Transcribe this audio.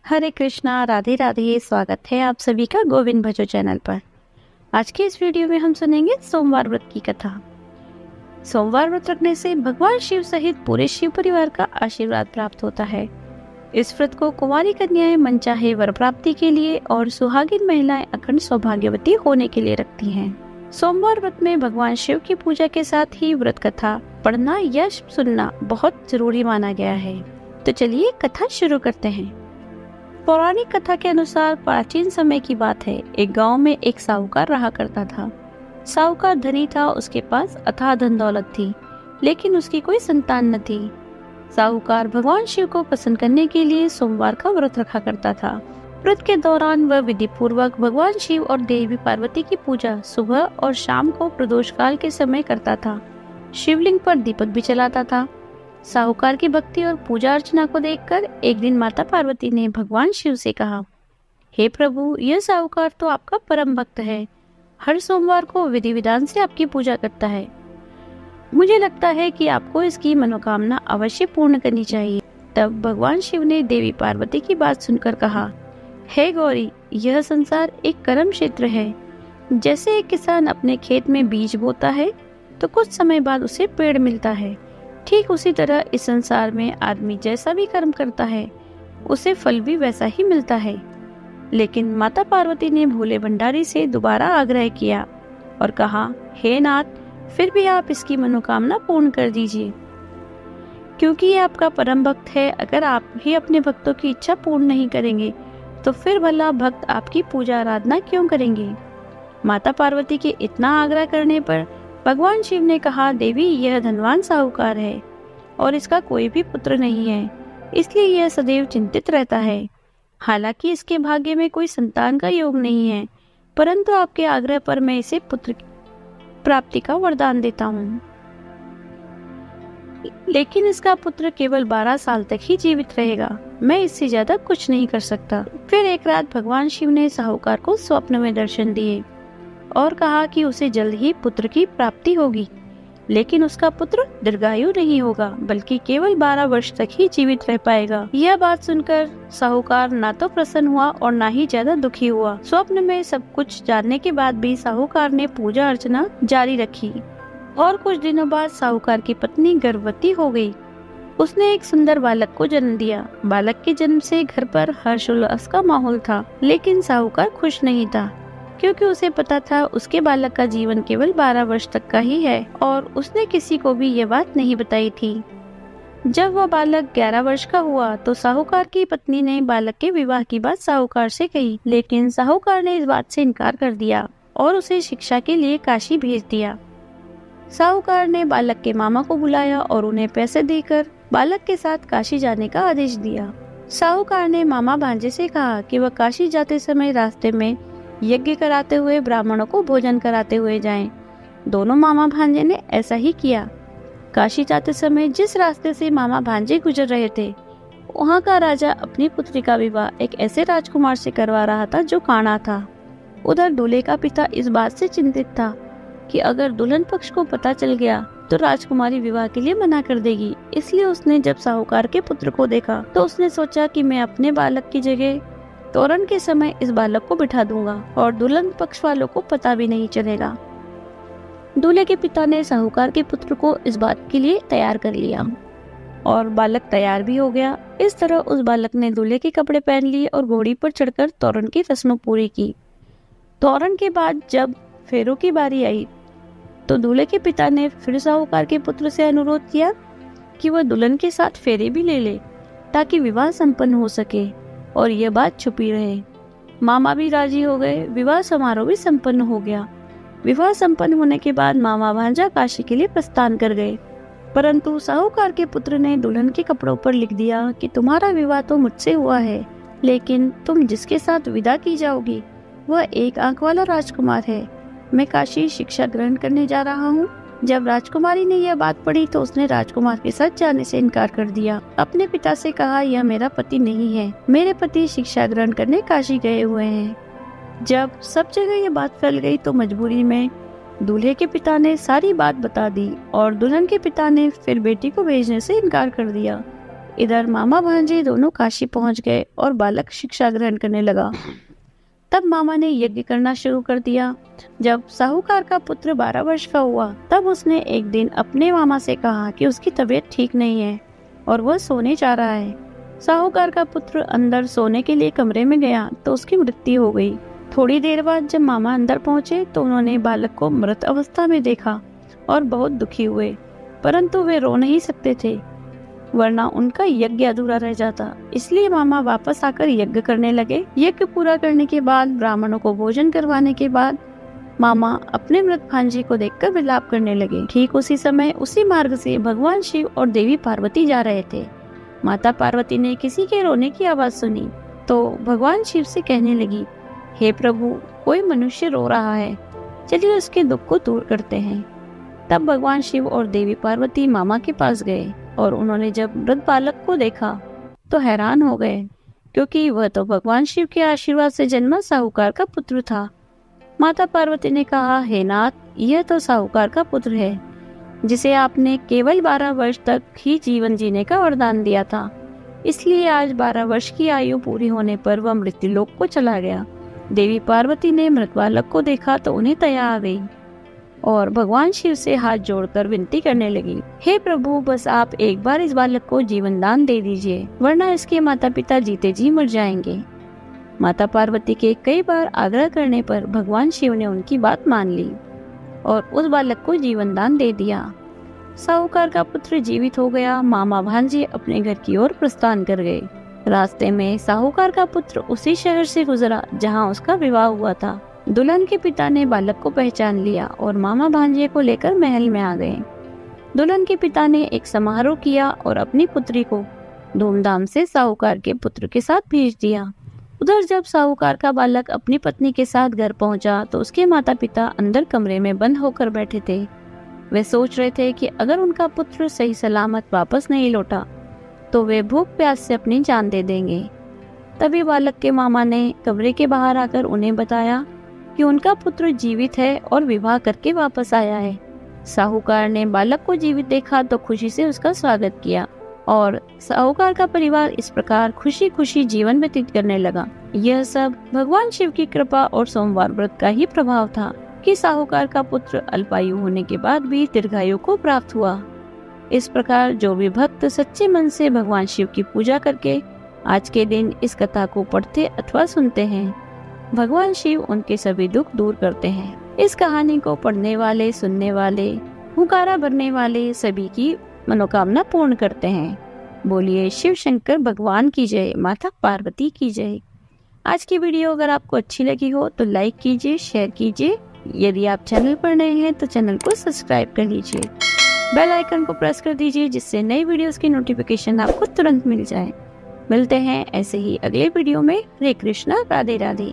हरे कृष्णा, राधे राधे। स्वागत है आप सभी का गोविंद भजो चैनल पर। आज के इस वीडियो में हम सुनेंगे सोमवार व्रत की कथा। सोमवार व्रत रखने से भगवान शिव सहित पूरे शिव परिवार का आशीर्वाद प्राप्त होता है। इस व्रत को कुंवारी कन्याएं मनचाहे वर प्राप्ति के लिए और सुहागिन महिलाएं अखंड सौभाग्यवती होने के लिए रखती हैं। सोमवार व्रत में भगवान शिव की पूजा के साथ ही व्रत कथा पढ़ना या सुनना बहुत जरूरी माना गया है। तो चलिए कथा शुरू करते हैं। पौराणिक कथा के अनुसार प्राचीन समय की बात है। एक गांव में एक साहूकार रहा करता था। साहूकार धनी था, उसके पास अथाह धन दौलत थी, लेकिन उसकी कोई संतान न थी। साहूकार भगवान शिव को प्रसन्न करने के लिए सोमवार का व्रत रखा करता था। व्रत के दौरान वह विधि पूर्वक भगवान शिव और देवी पार्वती की पूजा सुबह और शाम को प्रदोष काल के समय करता था। शिवलिंग पर दीपक भी जलाता था। साहूकार की भक्ति और पूजा अर्चना को देखकर एक दिन माता पार्वती ने भगवान शिव से कहा, हे प्रभु, यह साहूकार तो आपका परम भक्त है। हर सोमवार को विधि विधान से आपकी पूजा करता है। मुझे लगता है कि आपको इसकी मनोकामना अवश्य पूर्ण करनी चाहिए। तब भगवान शिव ने देवी पार्वती की बात सुनकर कहा, हे गौरी, यह संसार एक कर्म क्षेत्र है। जैसे एक किसान अपने खेत में बीज बोता है तो कुछ समय बाद उसे पेड़ मिलता है, ठीक उसी तरह इस संसार में आदमी जैसा भी कर्म करता है उसे फल भी वैसा ही मिलता है। लेकिन माता पार्वती ने भोले भंडारी से दोबारा आग्रह किया और कहा, हे नाथ, फिर भी आप इसकी मनोकामना पूर्ण कर दीजिए, क्योंकि ये आपका परम भक्त है। अगर आप ही अपने भक्तों की इच्छा पूर्ण नहीं करेंगे तो फिर भला भक्त आपकी पूजा आराधना क्यों करेंगे। माता पार्वती के इतना आग्रह करने पर भगवान शिव ने कहा, देवी, यह धनवान साहूकार है और इसका कोई भी पुत्र नहीं है, इसलिए यह सदैव चिंतित रहता है। हालांकि इसके भाग्य में कोई संतान का योग नहीं है, परंतु आपके आग्रह पर मैं इसे पुत्र प्राप्ति का वरदान देता हूँ। लेकिन इसका पुत्र केवल 12 साल तक ही जीवित रहेगा। मैं इससे ज्यादा कुछ नहीं कर सकता। फिर एक रात भगवान शिव ने साहूकार को स्वप्न में दर्शन दिए और कहा कि उसे जल्द ही पुत्र की प्राप्ति होगी, लेकिन उसका पुत्र दीर्घायु नहीं होगा, बल्कि केवल 12 वर्ष तक ही जीवित रह पाएगा। यह बात सुनकर साहूकार ना तो प्रसन्न हुआ और ना ही ज्यादा दुखी हुआ। स्वप्न में सब कुछ जानने के बाद भी साहूकार ने पूजा अर्चना जारी रखी और कुछ दिनों बाद साहूकार की पत्नी गर्भवती हो गई। उसने एक सुंदर बालक को जन्म दिया। बालक के जन्म से घर पर हर्षोल्लास का माहौल था, लेकिन साहूकार खुश नहीं था, क्योंकि उसे पता था उसके बालक का जीवन केवल 12 वर्ष तक का ही है और उसने किसी को भी यह बात नहीं बताई थी। जब वह बालक 11 वर्ष का हुआ तो साहूकार की पत्नी ने बालक के विवाह की बात साहूकार से कही, लेकिन साहूकार ने इस बात से इनकार कर दिया और उसे शिक्षा के लिए काशी भेज दिया। साहूकार ने बालक के मामा को बुलाया और उन्हें पैसे देकर बालक के साथ काशी जाने का आदेश दिया। साहूकार ने मामा भांजे से कहा कि वह काशी जाते समय रास्ते में यज्ञ कराते हुए ब्राह्मणों को भोजन कराते हुए जाएं। दोनों मामा भांजे ने ऐसा ही किया। काशी जाते समय जिस रास्ते से मामा भांजे गुजर रहे थे, वहाँ का राजा अपनी पुत्री का विवाह एक ऐसे राजकुमार से करवा रहा था जो काना था। उधर दूल्हे का पिता इस बात से चिंतित था कि अगर दुल्हन पक्ष को पता चल गया तो राजकुमारी विवाह के लिए मना कर देगी। इसलिए उसने जब साहूकार के पुत्र को देखा तो उसने सोचा कि मैं अपने बालक की जगह तोरण के समय इस बालक को बिठा दूंगा और दुल्हन पक्ष वालों को पता भी नहीं चलेगा। दूल्हे के पिता ने साहूकार के पुत्र को इस बात के लिए तैयार कर लिया और बालक तैयार भी हो गया। इस तरह उस बालक ने दूल्हे के कपड़े पहन लिए और घोड़ी पर चढ़कर तोरण की रस्म पूरी की। तोरण के बाद जब फेरों की बारी आई तो दूल्हे के पिता ने फिर साहूकार के पुत्र से अनुरोध किया कि वह दुल्हन के साथ फेरे भी ले ले, ताकि विवाह संपन्न हो सके और यह बात छुपी रहे। मामा भी राजी हो गए। विवाह समारोह भी संपन्न हो गया। विवाह संपन्न होने के बाद मामा भांजा काशी के लिए प्रस्थान कर गए, परंतु साहूकार के पुत्र ने दुल्हन के कपड़ों पर लिख दिया कि तुम्हारा विवाह तो मुझसे हुआ है, लेकिन तुम जिसके साथ विदा की जाओगी वह एक आंख वाला राजकुमार है। मैं काशी शिक्षा ग्रहण करने जा रहा हूँ। जब राजकुमारी ने यह बात पढ़ी तो उसने राजकुमार के साथ जाने से इनकार कर दिया। अपने पिता से कहा, यह मेरा पति नहीं है, मेरे पति शिक्षा ग्रहण करने काशी गए हुए हैं। जब सब जगह ये बात फैल गई तो मजबूरी में दूल्हे के पिता ने सारी बात बता दी और दुल्हन के पिता ने फिर बेटी को भेजने से इनकार कर दिया। इधर मामा भांजे दोनों काशी पहुंच गए और बालक शिक्षा ग्रहण करने लगा। तब मामा ने यज्ञ करना शुरू कर दिया। जब साहूकार का पुत्र 12 वर्ष का हुआ तब उसने एक दिन अपने मामा से कहा कि उसकी तबीयत ठीक नहीं है और वह सोने जा रहा है। साहूकार का पुत्र अंदर सोने के लिए कमरे में गया तो उसकी मृत्यु हो गई। थोड़ी देर बाद जब मामा अंदर पहुंचे तो उन्होंने बालक को मृत अवस्था में देखा और बहुत दुखी हुए, परंतु वे रो नहीं सकते थे वरना उनका यज्ञ अधूरा रह जाता। इसलिए मामा वापस आकर यज्ञ करने लगे। यज्ञ पूरा करने के बाद ब्राह्मणों को भोजन करवाने के बाद मामा अपने मृत भांजे को देखकर विलाप करने लगे। ठीक उसी समय उसी मार्ग से भगवान शिव और देवी पार्वती जा रहे थे। माता पार्वती ने किसी के रोने की आवाज सुनी तो भगवान शिव से कहने लगी, हे प्रभु, कोई मनुष्य रो रहा है, चलिए उसके दुख को दूर करते हैं। तब भगवान शिव और देवी पार्वती मामा के पास गए और उन्होंने जब मृत बालक को देखा तो हैरान हो गए, क्योंकि वह तो भगवान शिव के आशीर्वाद से जन्मा साहूकार का पुत्र था। माता पार्वती ने कहा, हे नाथ, यह तो साहूकार का पुत्र है जिसे आपने केवल 12 वर्ष तक ही जीवन जीने का वरदान दिया था, इसलिए आज 12 वर्ष की आयु पूरी होने पर वह मृत्युलोक को चला गया। देवी पार्वती ने मृत बालक को देखा तो उन्हें दया आ गई और भगवान शिव से हाथ जोड़कर विनती करने लगी, हे प्रभु, बस आप एक बार इस बालक को जीवन दान दे दीजिए, वरना इसके माता पिता जीते जी मर जाएंगे। माता पार्वती के कई बार आग्रह करने पर भगवान शिव ने उनकी बात मान ली और उस बालक को जीवन दान दे दिया। साहूकार का पुत्र जीवित हो गया। मामा भांजे अपने घर की ओर प्रस्थान कर गए। रास्ते में साहूकार का पुत्र उसी शहर से गुजरा जहाँ उसका विवाह हुआ था। दुल्हन के पिता ने बालक को पहचान लिया और मामा भांजे को लेकर महल में आ गए। दुल्हन के पिता ने एक समारोह किया और अपनी पुत्री को धूमधाम से साहूकार के पुत्र के साथ भेज दिया। उधर जब साहूकार का बालक अपनी पत्नी के साथ घर पहुंचा तो उसके माता पिता अंदर कमरे में बंद होकर बैठे थे। वे सोच रहे थे कि अगर उनका पुत्र सही सलामत वापस नहीं लौटा तो वे भूख प्यास से अपनी जान दे देंगे। तभी बालक के मामा ने कमरे के बाहर आकर उन्हें बताया कि उनका पुत्र जीवित है और विवाह करके वापस आया है। साहूकार ने बालक को जीवित देखा तो खुशी से उसका स्वागत किया और साहूकार का परिवार इस प्रकार खुशी खुशी जीवन व्यतीत करने लगा। यह सब भगवान शिव की कृपा और सोमवार व्रत का ही प्रभाव था कि साहूकार का पुत्र अल्पायु होने के बाद भी दीर्घायु को प्राप्त हुआ। इस प्रकार जो भी भक्त सच्चे मन से भगवान शिव की पूजा करके आज के दिन इस कथा को पढ़ते अथवा सुनते हैं, भगवान शिव उनके सभी दुख दूर करते हैं। इस कहानी को पढ़ने वाले, सुनने वाले, हुंकारा भरने वाले सभी की मनोकामना पूर्ण करते हैं। बोलिए शिव शंकर भगवान की जय, माता पार्वती की जय। आज की वीडियो अगर आपको अच्छी लगी हो तो लाइक कीजिए, शेयर कीजिए। यदि आप चैनल पर नए हैं तो चैनल को सब्सक्राइब कर लीजिए। बेल आइकन को प्रेस कर दीजिए जिससे नई वीडियोस की नोटिफिकेशन आपको तुरंत मिल जाए। मिलते हैं ऐसे ही अगले वीडियो में। हरे कृष्णा, राधे राधे।